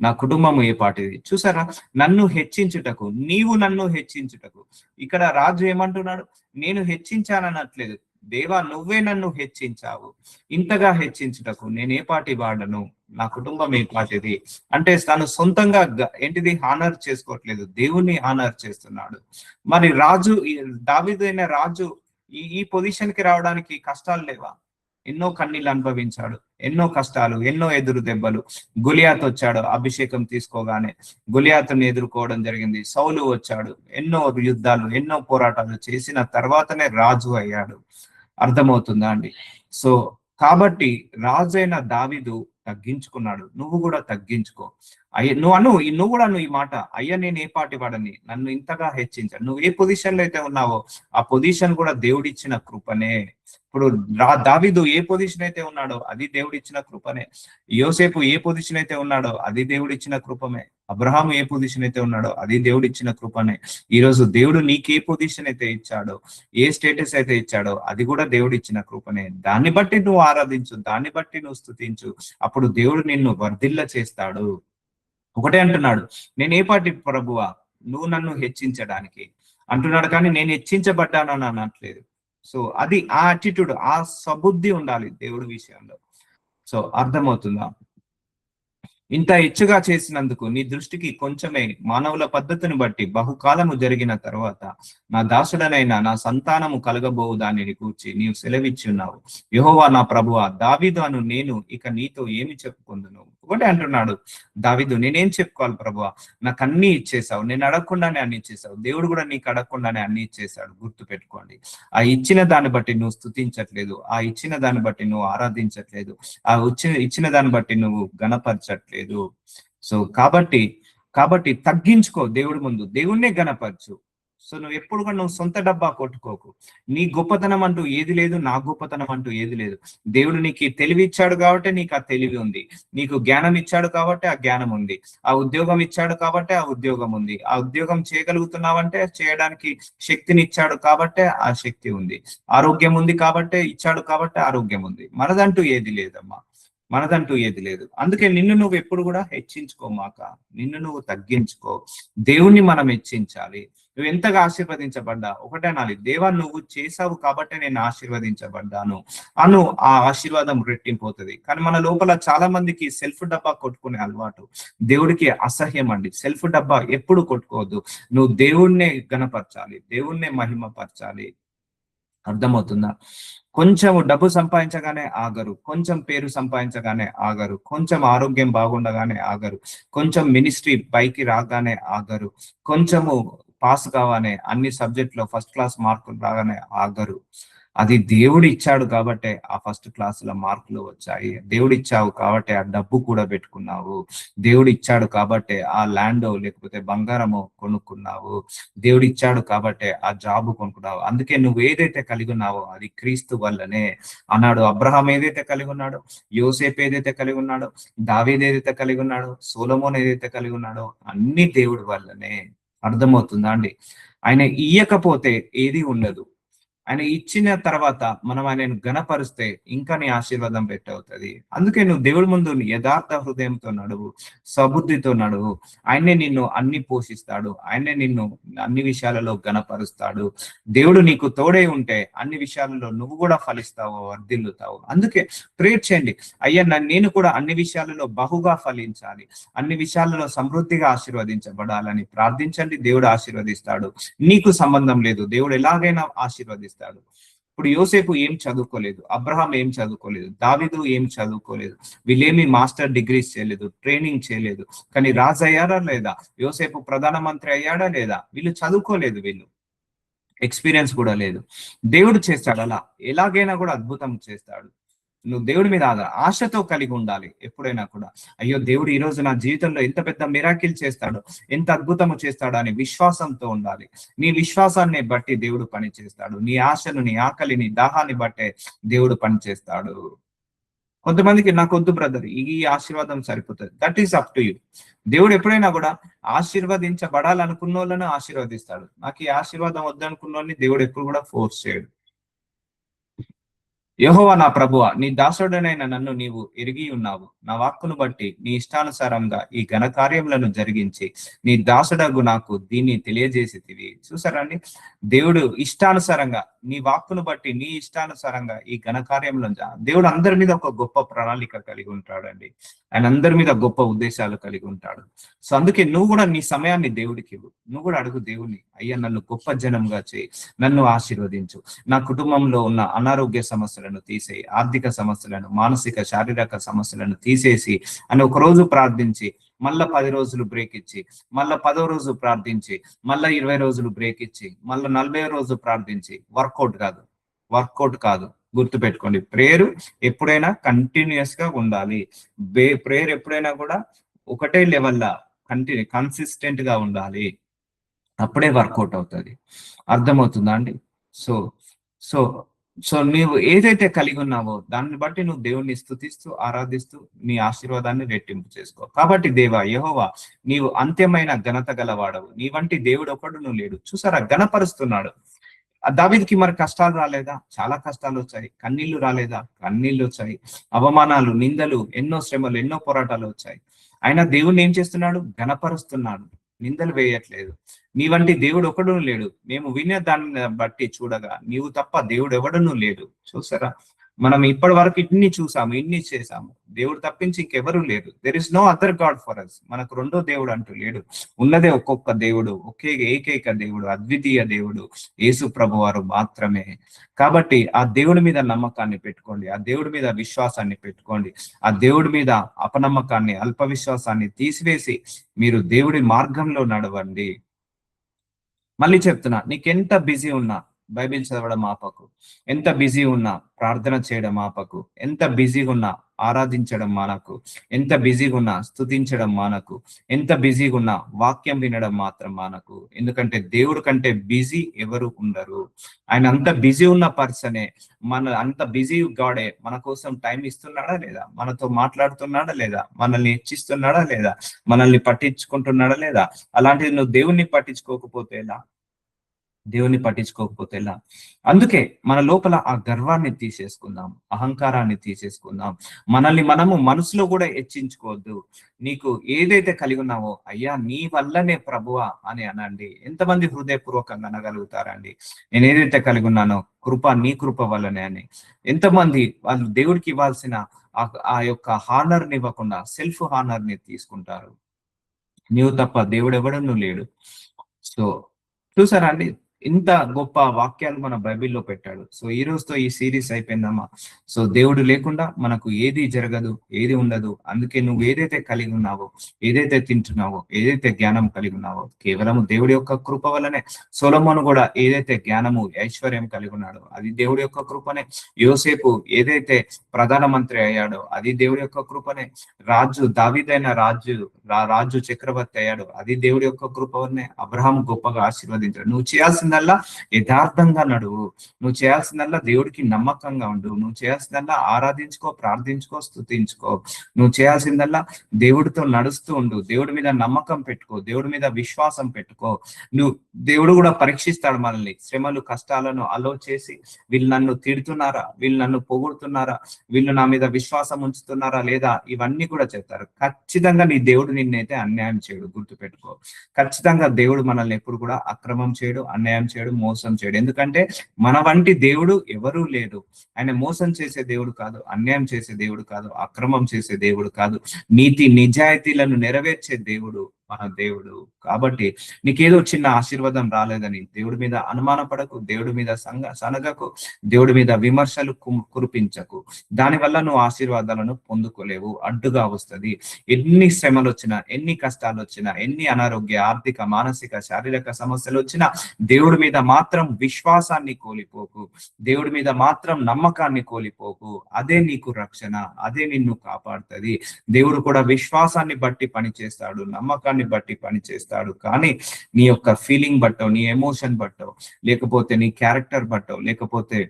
నా కుటుంబం ఏ పాటిది. చూసారా, నన్ను హెచ్చించుటకు, నీవు నన్ను హెచ్చించుటకు. ఇక్కడ రాజు ఏమంటున్నాడు? నేను హెచ్చించాననట్లేదు, దేవా నువ్వే నన్ను హెచ్చించావు, ఇంతగా హెచ్చించుటకు నేను ఏ పాటి వాడను, నా కుటుంబం ఏ పాటిది. అంటే తను సొంతంగా ఏంటిది హానర్ చేసుకోవట్లేదు, దేవుణ్ణి హానర్ చేస్తున్నాడు. మరి రాజు, దావీదు అయిన రాజు ఈ పొజిషన్ కి రావడానికి కష్టాలు లేవా? ఎన్నో కన్నీళ్ళు అనుభవించాడు, ఎన్నో కష్టాలు, ఎన్నో ఎదురు దెబ్బలు. గొలియాతు వచ్చాడు అభిషేకం తీసుకోగానే, గొలియాతుని ఎదుర్కోవడం జరిగింది. సౌలు వచ్చాడు, ఎన్నో యుద్ధాలు, ఎన్నో పోరాటాలు చేసిన తర్వాతనే రాజు అయ్యాడు. అర్థమవుతుందా అండి? సో కాబట్టి రాజైన దావీదు తగ్గించుకున్నాడు. నువ్వు కూడా తగ్గించుకో. నువ్వు కూడా ఈ మాట, అయ్యా నేను ఏ పాటి వాడని, నన్ను ఇంతగా హెచ్చించాడు. నువ్వు ఏ పొజిషన్ లో అయితే ఉన్నావో ఆ పొజిషన్ కూడా దేవుడిచ్చిన కృపనే. ఇప్పుడు దావీదు ఏ పొజిషన్ అయితే ఉన్నాడో అది దేవుడిచ్చిన కృపనే. యోసేపు ఏ పొజిషన్ అయితే ఉన్నాడో అది దేవుడిచ్చిన కృపమే. అబ్రహాం ఏ పొజిషన్ అయితే ఉన్నాడో అది దేవుడిచ్చిన కృపనే. ఈ రోజు దేవుడు నీకు ఏ పొజిషన్ అయితే ఇచ్చాడో, ఏ స్టేటస్ అయితే ఇచ్చాడో అది కూడా దేవుడిచ్చిన కృపనే. దాన్ని బట్టి నువ్వు ఆరాధించు, దాన్ని బట్టి నువ్వు స్తుతించు, అప్పుడు దేవుడు నిన్ను వర్ధిల్ల చేస్తాడు. ఒకటే అంటున్నాడు, నేను ఏ పాటి ప్రభువా, నువ్వు నన్ను హెచ్చించడానికి అంటున్నాడు, కానీ నేను హెచ్చించబడ్డాను అని అనట్లేదు. సో అది ఆ అటిట్యూడ్, ఆ సబుద్ధి ఉండాలి దేవుడి విషయంలో. సో అర్థమవుతుందా? ఇంత హెచ్చుగా చేసినందుకు నీ దృష్టికి కొంచెమే, మానవుల పద్ధతిని బట్టి బహుకాలము జరిగిన తర్వాత నా దాసుడనైనా నా సంతానము కలగబోవు దానిని కూర్చి నీవు సెలవిచ్చి ఉన్నావు. యెహోవా నా ప్రభువా, దావీదు అను నేను ఇక నీతో ఏమి చెప్పుకుందును? ఒకటే అంటున్నాడు దావీదు, నేనేం చెప్పుకోవాలి ప్రభువా, నాకు అన్ని ఇచ్చేసావు, నేను అడగకుండానే అన్ని ఇచ్చేసావు. దేవుడు కూడా నీకు అడగకుండానే అన్ని ఇచ్చేసాడు. గుర్తు పెట్టుకోండి, ఆ ఇచ్చిన దాన్ని బట్టి నువ్వు స్తుతించట్లేదు, ఆ ఇచ్చిన దాన్ని బట్టి నువ్వు ఆరాధించట్లేదు, ఆ ఇచ్చిన దాన్ని బట్టి నువ్వు గణపరచట్లేదు. సో కాబట్టి తగ్గించుకో దేవుడి ముందు, దేవుణ్ణే గణపరచు. సో నువ్వు ఎప్పుడు కూడా నువ్వు సొంత డబ్బా కొట్టుకోకు. నీ గొప్పతనం అంటూ ఏది లేదు, నా గొప్పతనం అంటూ ఏది లేదు. దేవుడు నీకు తెలివి ఇచ్చాడు కాబట్టి నీకు ఆ తెలివి ఉంది. నీకు జ్ఞానం ఇచ్చాడు కాబట్టి ఆ జ్ఞానం ఉంది. ఆ ఉద్యోగం ఇచ్చాడు కాబట్టి ఆ ఉద్యోగం ఉంది. ఆ ఉద్యోగం చేయగలుగుతున్నావంటే చేయడానికి శక్తిని ఇచ్చాడు కాబట్టే ఆ శక్తి ఉంది. ఆరోగ్యం ఉంది కాబట్టే ఇచ్చాడు కాబట్టి ఆరోగ్యం ఉంది. మనదంటూ ఏది లేదమ్మా, మనదంటూ ఏది లేదు. అందుకే నిన్ను నువ్వు ఎప్పుడు కూడా హెచ్చించుకోమాక, నిన్ను నువ్వు తగ్గించుకో. దేవుణ్ణి మనం హెచ్చించాలి. నువ్వు ఎంతగా ఆశీర్వదించబడ్డా ఒకటే అనాలి, దేవా నువ్వు చేసావు కాబట్టి నేను ఆశీర్వదించబడ్డాను అను. ఆ ఆశీర్వాదం రెట్టింపోతుంది. కానీ మన లోపల చాలా మందికి సెల్ఫ్ డబ్బా కొట్టుకునే అలవాటు దేవుడికి అసహ్యం అండి. సెల్ఫ్ డబ్బా ఎప్పుడు కొట్టుకోవద్దు. నువ్వు దేవుణ్ణే గణపరచాలి, దేవుణ్ణే మహిమపరచాలి. అర్థమవుతుందా? కొంచెం డబ్బు సంపాదించగానే ఆగరు, కొంచెం పేరు సంపాదించగానే ఆగరు, కొంచెం ఆరోగ్యం బాగుండగానే ఆగరు, కొంచెం మినిస్ట్రీ పైకి రాగానే ఆగరు, కొంచెము పాస్ కావానే అన్ని సబ్జెక్టులో ఫస్ట్ క్లాస్ మార్కులు రాగానే ఆగరు. అది దేవుడు ఇచ్చాడు కాబట్టే ఆ ఫస్ట్ క్లాస్ లో మార్కులు వచ్చాయి. దేవుడు ఇచ్చావు కాబట్టి ఆ డబ్బు కూడా పెట్టుకున్నావు. దేవుడు ఇచ్చాడు కాబట్టే ఆ ల్యాండ్ లేకపోతే బంగారము కొనుక్కున్నావు. దేవుడు ఇచ్చాడు కాబట్టే ఆ జాబ్ కొనుక్కున్నావు. అందుకే నువ్వు ఏదైతే కలిగి ఉన్నావో అది క్రీస్తు వల్లనే అన్నాడు. అబ్రహాం ఏదైతే కలిగి ఉన్నాడో, యోసేపు ఏదైతే కలిగి ఉన్నాడో, దావీదు ఏదైతే కలిగి ఉన్నాడో, సొలొమోను ఏదైతే కలిగి ఉన్నాడో అన్ని దేవుడి వల్లనే. అర్థమవుతుందా అండి? ఆయన ఇయ్యకపోతే ఏది ఉండదు. ఆయన ఇచ్చిన తర్వాత మనం ఆయనను గణపరిస్తే ఇంకా నీ ఆశీర్వాదం పెట్టవుతుంది. అందుకే నువ్వు దేవుడి ముందు యథార్థ హృదయంతో నడువు, సబుద్ధితో నడువు. ఆయనే నిన్ను అన్ని పోషిస్తాడు, ఆయనే నిన్ను అన్ని విషయాలలో గణపరుస్తాడు. దేవుడు నీకు తోడై ఉంటే అన్ని విషయాలలో నువ్వు కూడా ఫలిస్తావు, వర్ధిల్లుతావు. అందుకే ప్రేర్ చేయండి, అయ్యా నేను కూడా అన్ని విషయాలలో బహుగా ఫలించాలి, అన్ని విషయాలలో సమృద్ధిగా ఆశీర్వదించబడాలని ప్రార్థించండి. దేవుడు ఆశీర్వదిస్తాడు. నీకు సంబంధం లేదు, దేవుడు ఎలాగైనా ఆశీర్వదిస్తాడు. ఇప్పుడు యోసేపు ఏం చదువుకోలేదు, అబ్రహాం ఏం చదువుకోలేదు, దావీదు ఏం చదువుకోలేదు, వీళ్ళేమి మాస్టర్ డిగ్రీస్ చేయలేదు, ట్రైనింగ్ చేయలేదు, కానీ రాజు అయ్యాడా లేదా? యోసేపు ప్రధానమంత్రి అయ్యాడా లేదా? వీళ్ళు చదువుకోలేదు, వీళ్ళు ఎక్స్పీరియన్స్ కూడా లేదు. దేవుడు చేస్తాడు, అలా ఎలాగైనా కూడా అద్భుతం చేస్తాడు. నువ్వు దేవుడి మీద ఆశతో కలిగి ఉండాలి ఎప్పుడైనా కూడా. అయ్యో దేవుడు ఈ రోజు నా జీవితంలో ఎంత పెద్ద మిరాకిల్ చేస్తాడు, ఎంత అద్భుతము చేస్తాడు అని విశ్వాసంతో ఉండాలి. నీ విశ్వాసాన్ని బట్టి దేవుడు పని చేస్తాడు. నీ ఆశను, నీ ఆకలిని, దాహాన్ని బట్టే దేవుడు పని చేస్తాడు. కొంతమందికి నాకు వద్దు బ్రదర్, ఈ ఆశీర్వాదం సరిపోతుంది. That is up to you. దేవుడు ఎప్పుడైనా కూడా ఆశీర్వదించబడాలనుకున్న వాళ్ళను ఆశీర్వదిస్తాడు. నాకు ఈ ఆశీర్వాదం వద్దనుకున్న వాళ్ళని దేవుడు ఎప్పుడు కూడా ఫోర్స్ చేయడు. యెహోవా నా ప్రభువా, నీ దాసుడనైన నన్ను నీవు ఎరిగి ఉన్నావు. నా వాక్కును బట్టి నీ ఇష్టానుసారంగా ఈ ఘన కార్యములను జరిగించి నీ దాసుడగు నాకు దీన్ని తెలియజేసేదివి. చూసారండి, దేవుడు ఇష్టానుసారంగా నీ వాక్కును బట్టి నీ ఇష్టానుసారంగా ఈ ఘన కార్యములను దేవుడు అందరి మీద ఒక గొప్ప ప్రణాళిక కలిగి ఉంటాడండి. ఆయన అందరి మీద గొప్ప ఉద్దేశాలు కలిగి ఉంటాడు. సో అందుకే నువ్వు కూడా నీ సమయాన్ని దేవుడికి ఇవ్వు. నువ్వు కూడా అడుగు దేవుని, అయ్యా నన్ను గొప్ప జనంగా చేయి, నన్ను ఆశీర్వదించు, నా కుటుంబంలో ఉన్న అనారోగ్య సమస్యలను తీసేయి, ఆర్థిక సమస్యలను, మానసిక శారీరక సమస్యలను తీసేసి అని ఒక రోజు ప్రార్థించి, మళ్ళా 10 రోజులు బ్రేక్ ఇచ్చి, మళ్ళా 10వ రోజు ప్రార్థించి, మళ్ళా 20 రోజులు బ్రేక్ ఇచ్చి, మళ్ళా 40వ రోజు ప్రార్థించి. వర్కౌట్ కాదు, గుర్తుపెట్టుకోండి. ప్రేయర్ ఎప్పుడైనా కంటిన్యూస్ గా ఉండాలి. ప్రేయర్ ఎప్పుడైనా కూడా ఒకటే లెవెల్లా కన్సిస్టెంట్ గా ఉండాలి. అప్పుడే వర్కౌట్ అవుతుంది. అర్థమవుతుందా అండి? సో సో సో నీవు ఏదైతే కలిగి ఉన్నావో దాన్ని బట్టి నువ్వు దేవుణ్ణి స్తుతిస్తూ ఆరాధిస్తూ నీ ఆశీర్వాదాన్ని రెట్టింపు చేసుకో. కాబట్టి దేవా యెహోవా, నీవు అంత్యమైన ఘనత గలవాడవు, నీ వంటి దేవుడు ఒకడును లేడు. చూసారా, గణపరుస్తున్నాడు. దావీదుకి మరి కష్టాలు రాలేదా? చాలా కష్టాలు వచ్చాయి. కన్నీళ్లు రాలేదా? కన్నీళ్లు వచ్చాయి. అవమానాలు, నిందలు, ఎన్నో శ్రమలు, ఎన్నో పోరాటాలు వచ్చాయి. ఆయన దేవుణ్ణి ఏం చేస్తున్నాడు? గణపరుస్తున్నాడు, నిందలు వేయట్లేదు. నీ వంటి దేవుడు ఒకడును లేడు. మేము వినే దాన్ని బట్టి చూడగా నీవు తప్ప దేవుడు ఎవడును లేడు. చూసారా, మనం ఇప్పటి వరకు ఇన్ని చూసాము, ఇన్ని చేసాము. దేవుడు తప్పించి ఇంకెవరు లేరు. There is no other god for us. మనకు రెండో దేవుడు అంటూ లేడు. ఉన్నదే ఒక్కొక్క దేవుడు, ఏకైక దేవుడు, అద్వితీయ దేవుడు యేసు ప్రభువారు మాత్రమే. కాబట్టి ఆ దేవుడి మీద నమ్మకాన్ని పెట్టుకోండి, ఆ దేవుడి మీద విశ్వాసాన్ని పెట్టుకోండి. ఆ దేవుడి మీద అపనమ్మకాన్ని, అల్ప విశ్వాసాన్ని తీసివేసి మీరు దేవుడి మార్గంలో నడవండి. మళ్ళీ చెప్తున్నా, నీకెంత బిజీ ఉన్నా బైబిల్ చదవడం ఆపకు. ఎంత బిజీ ఉన్నా ప్రార్థన చేయడం ఆపకు. ఎంత బిజీగా ఉన్నా ఆరాధించడం మానకు. ఎంత బిజీగా ఉన్నా స్తుతించడం మానకు. ఎంత బిజీగా ఉన్నా వాక్యం వినడం మాత్రం మానకు. ఎందుకంటే దేవుడు కంటే బిజీ ఎవరు ఉండరు. ఆయన అంత బిజీ ఉన్న పర్సనే, అంత బిజీ గాడే మన కోసం టైం ఇస్తున్నాడా లేదా, మనతో మాట్లాడుతున్నాడా లేదా, మనల్ని హెచ్చిస్తున్నాడా లేదా, మనల్ని పట్టించుకుంటున్నాడా లేదా? అలాంటిది నువ్వు దేవుణ్ణి పట్టించుకోకపోతే ఎలా? దేవుని పట్టించుకోకపోతే ఎలా? అందుకే మన లోపల ఆ గర్వాన్ని తీసేసుకుందాం, అహంకారాన్ని తీసేసుకుందాం. మనల్ని మనము మనసులో కూడా హెచ్చించుకోవద్దు. నీకు ఏదైతే కలిగి ఉన్నావో, అయ్యా నీ వల్లనే ప్రభువా అని అనండి. ఎంతమంది హృదయపూర్వకంగా అనగలుగుతారండి? నేను ఏదైతే కలిగి ఉన్నానో కృప నీ కృప వల్లనే అని. ఎంతమంది వాళ్ళు దేవుడికి ఇవ్వాల్సిన ఆ యొక్క హానర్ ని ఇవ్వకుండా సెల్ఫ్ హానర్ ని తీసుకుంటారు? నీవు తప్ప దేవుడెవడను లేడు. సో చూసారా అండి? ఇంత గొప్ప వాక్యాలు మన బైబిల్‌లో పెట్టాడు. సో ఈ రోజుతో ఈ సీరీస్ అయిపోయిందమ్మా. సో దేవుడు లేకుండా మనకు ఏది జరగదు, ఏది ఉండదు. అందుకే నువ్వు ఏదైతే కలిగి ఉన్నావో, ఏదైతే తింటున్నావో, ఏదైతే జ్ఞానం కలిగి ఉన్నావో, కేవలం దేవుడి యొక్క కృప వల్లనే. సొలొమోను కూడా ఏదైతే జ్ఞానము, ఐశ్వర్యం కలిగి ఉన్నాడో, అది దేవుడి యొక్క కృపనే. యోసేపు ఏదైతే ప్రధానమంత్రి అయ్యాడో, అది దేవుడి యొక్క కృపనే. దావీదైన రాజు చక్రవర్తి అయ్యాడు, అది దేవుడి యొక్క కృప వల్లనే. అబ్రహాం గొప్పగా ఆశీర్వదించాడు. నువ్వు చేయాల్సిందల్లా యథార్థంగా నడువు. నువ్వు చేయాల్సిందల్లా దేవుడికి నమ్మకంగా ఉండు. నువ్వు చేయాల్సిందల్లా ఆరాధించుకో, ప్రార్థించుకో, స్తుతించుకో. నువ్వు చేయాల్సిందల్లా దేవుడితో నడుస్తూ ఉండు. దేవుడి మీద నమ్మకం పెట్టుకో, దేవుడి మీద విశ్వాసం పెట్టుకో. దేవుడు కూడా పరీక్షిస్తాడు మనల్ని. శ్రమలు కష్టాలను అలో చేసి, వీళ్ళు నన్ను తిడుతున్నారా, వీళ్ళు నన్ను పొగుడుతున్నారా, వీళ్ళు నా మీద విశ్వాసం ఉంచుతున్నారా లేదా, ఇవన్నీ కూడా చెప్తారు. ఖచ్చితంగా నీ దేవుడు నిన్నైతే అన్యాయం చేయడు, గుర్తుపెట్టుకో. ఖచ్చితంగా దేవుడు మనల్ని ఎప్పుడు కూడా అక్రమం చేయడు, అన్యాయం చేయడు, మోసం చేయడు. ఎందుకంటే మన వంటి దేవుడు ఎవరూ లేడు. ఆయన మోసం చేసే దేవుడు కాదు, అన్యాయం చేసే దేవుడు కాదు, అక్రమం చేసే దేవుడు కాదు. నీతి నిజాయితీలను నెరవేర్చే దేవుడు మన దేవుడు. కాబట్టి నీకేదో చిన్న ఆశీర్వాదం రాలేదని దేవుడి మీద అనుమానపడకు, దేవుడి మీద సనగకు, దేవుడి మీద విమర్శలు కురిపించకు. దానివల్ల నువ్వు ఆశీర్వాదాలను పొందుకోలేవు, అడ్డుగా వస్తుంది. ఎన్ని శ్రమలు వచ్చినా, ఎన్ని కష్టాలు వచ్చినా, ఎన్ని అనారోగ్య, ఆర్థిక, మానసిక, శారీరక సమస్యలు వచ్చినా దేవుడి మీద మాత్రం విశ్వాసాన్ని కోల్పోకు. దేవుడి మీద మాత్రం నమ్మకాన్ని కోల్పోకు. అదే నీకు రక్షణ, అదే నిన్ను కాపాడుతుంది. దేవుడు కూడా విశ్వాసాన్ని బట్టి పనిచేస్తాడు, నమ్మకాన్ని బట్టి పనిచేస్తాడు. కానీ నీ యొక్క ఫీలింగ్ బట్టో, నీ ఎమోషన్ బట్టో, లేకపోతే నీ క్యారెక్టర్ బట్టో, లేకపోతే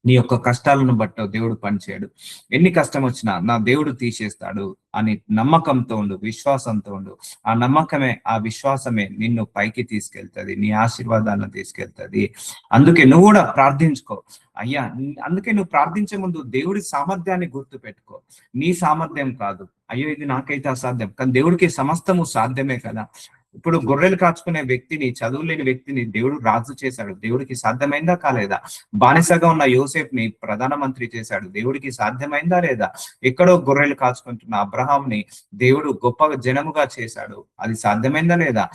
నీ యొక్క కష్టాలను బట్టో దేవుడు పనిచేయడు. ఎన్ని కష్టం వచ్చినా నా దేవుడు తీసేస్తాడు అని నమ్మకంతో ఉండు, విశ్వాసంతో ఉండు. ఆ నమ్మకమే, ఆ విశ్వాసమే నిన్ను పైకి తీసుకెళ్తుంది, నీ ఆశీర్వాదాలను తీసుకెళ్తుంది. అందుకే నువ్వు కూడా ప్రార్థించుకో. అయ్యా, అందుకే నువ్వు ప్రార్థించే ముందు దేవుడి సామర్థ్యాన్ని గుర్తు పెట్టుకో. నీ సామర్థ్యం కాదు. అయ్యో ఇది నాకైతే అసాధ్యం, కానీ దేవుడికి సమస్తము సాధ్యమే కదా. ఇప్పుడు గొర్రెలు కాచుకునే వ్యక్తిని, చదువులేని వ్యక్తిని దేవుడు రాజు చేశాడు. దేవుడికి సాధ్యమైందా కాలేదా? బానిసగా ఉన్న యోసేపుని ప్రధానమంత్రి చేశాడు. దేవుడికి సాధ్యమైందా లేదా? ఎక్కడో గొర్రెలు కాచుకుంటున్న అబ్రహాంని దేవుడు గొప్ప జనముగా చేశాడు. అది సాధ్యమైందా లేదా?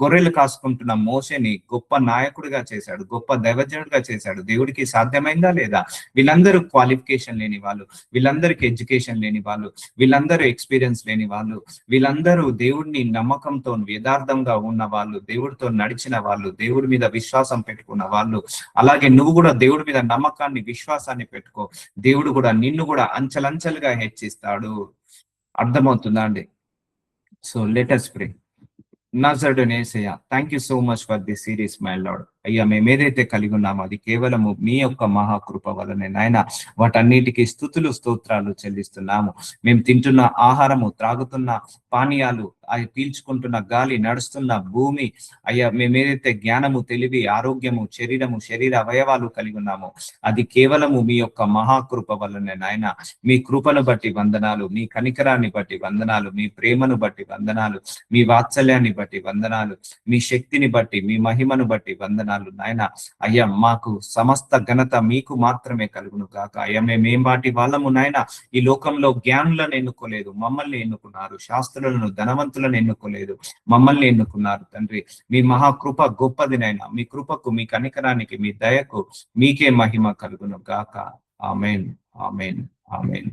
గొర్రెలు కాసుకుంటున్న మోషేని గొప్ప నాయకుడిగా చేశాడు, గొప్ప దైవజనుడిగా చేశాడు. దేవుడికి సాధ్యమైందా లేదా? వీళ్ళందరూ క్వాలిఫికేషన్ లేని వాళ్ళు, వీళ్ళందరికీ ఎడ్యుకేషన్ లేని వాళ్ళు, వీళ్ళందరూ ఎక్స్పీరియన్స్ లేని వాళ్ళు, వీళ్ళందరూ దేవుడిని నమ్మకంతో యథార్థంగా ఉన్న వాళ్ళు, దేవుడితో నడిచిన వాళ్ళు, దేవుడి మీద విశ్వాసం పెట్టుకున్న వాళ్ళు. అలాగే నువ్వు కూడా దేవుడి మీద నమ్మకాన్ని, విశ్వాసాన్ని పెట్టుకో. దేవుడు కూడా నిన్ను కూడా అంచెలంచెలుగా హెచ్చిస్తాడు. అర్థమవుతుందా అండి? So let us pray. నజరుడైన యేసయ్య, thank you so much for this series my lord. అయ్యా, మేము ఏదైతే కలిగి ఉన్నామో అది కేవలము మీ యొక్క మహాకృప వలనే నాయన. వాటన్నిటికీ స్తుతులు, స్తోత్రాలు చెల్లిస్తున్నాము. మేము తింటున్న ఆహారము, త్రాగుతున్న పానీయాలు, అవి పీల్చుకుంటున్న గాలి, నడుస్తున్న భూమి, అయ్యా మేము ఏదైతే జ్ఞానము, తెలివి, ఆరోగ్యము, శరీర అవయవాలు కలిగి ఉన్నామో అది కేవలము మీ యొక్క మహాకృప వలనే నాయన. మీ కృపను బట్టి వందనాలు, మీ కనికరాన్ని బట్టి వందనాలు, మీ ప్రేమను బట్టి వందనాలు, మీ వాత్సల్యాన్ని బట్టి వందనాలు, మీ శక్తిని బట్టి, మీ మహిమను బట్టి వందనాలు నాయన. అయ్యా, మాకు సమస్త ఘనత మీకు మాత్రమే కలుగును కాక. అయ్యా, మేమేం వాటి వాళ్ళము నాయన. ఈ లోకంలో జ్ఞానులను ఎన్నుకోలేదు, మమ్మల్ని ఎన్నుకున్నారు. శాస్త్రులను, ధనవంతులను ఎన్నుకోలేదు, మమ్మల్ని ఎన్నుకున్నారు తండ్రి. మీ మహాకృప గొప్పది నాయన. మీ కృపకు, మీ కనికరానికి, మీ దయకు మీకే మహిమ కలుగును గాక. ఆమేన్, ఆమేన్, ఆమేన్.